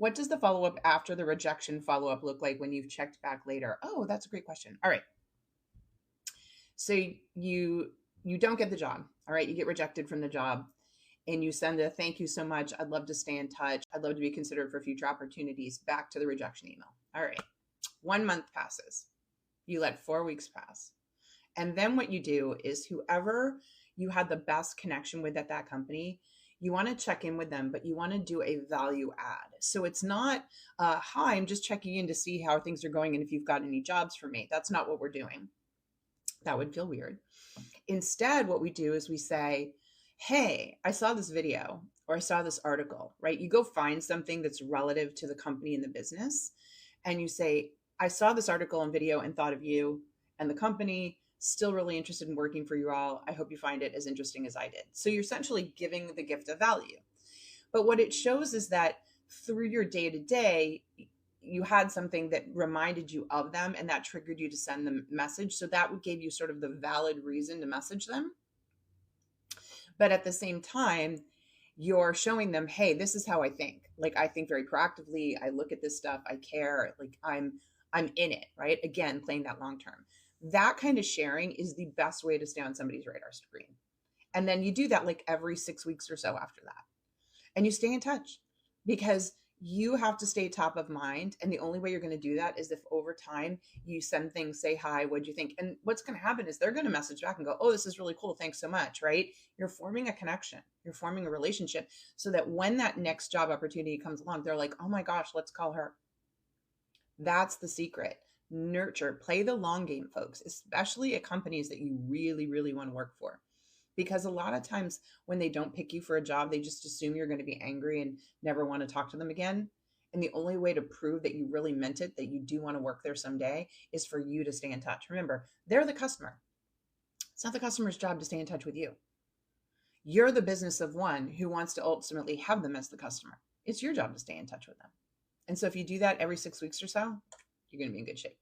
What does the follow-up after the rejection follow-up look like when you've checked back later? Oh, that's a great question. All right. So you don't get the job. All right, you get rejected from the job and you send a thank you so much. I'd love to stay in touch. I'd love to be considered for future opportunities back to the rejection email. All right. 1 month passes. You let 4 weeks pass. And then what you do is whoever you had the best connection with at that company, you want to check in with them, but you want to do a value add. So it's not, hi, I'm just checking in to see how things are going and if you've got any jobs for me. That's not what we're doing. That would feel weird. Instead, what we do is we say, hey, I saw this video or I saw this article, right? You go find something that's relative to the company and the business, and you say, I saw this article and video and thought of you and the company. Still really interested in working for you all. I hope you find it as interesting as I did. So you're essentially giving the gift of value. But what it shows is that through your day to day, you had something that reminded you of them and that triggered you to send them a message. So that would give you sort of the valid reason to message them. But at the same time, you're showing them, hey, this is how I think. Like, I think very proactively. I look at this stuff. I care. Like, I'm in it, right? Again, playing that long term. That kind of sharing is the best way to stay on somebody's radar screen. And then you do that like every 6 weeks or so after that. And you stay in touch because you have to stay top of mind. And the only way you're going to do that is if over time you send things, say hi, what'd you think? And what's going to happen is they're going to message back and go, oh, this is really cool. Thanks so much, right? You're forming a connection. You're forming a relationship so that when that next job opportunity comes along, they're like, oh my gosh, let's call her. That's the secret. Nurture, play the long game, folks, especially at companies that you really, really want to work for. Because a lot of times when they don't pick you for a job, they just assume you're going to be angry and never want to talk to them again. And the only way to prove that you really meant it, that you do want to work there someday, is for you to stay in touch. Remember, they're the customer. It's not the customer's job to stay in touch with you. You're the business of one who wants to ultimately have them as the customer. It's your job to stay in touch with them. And so if you do that every 6 weeks or so, you're going to be in good shape.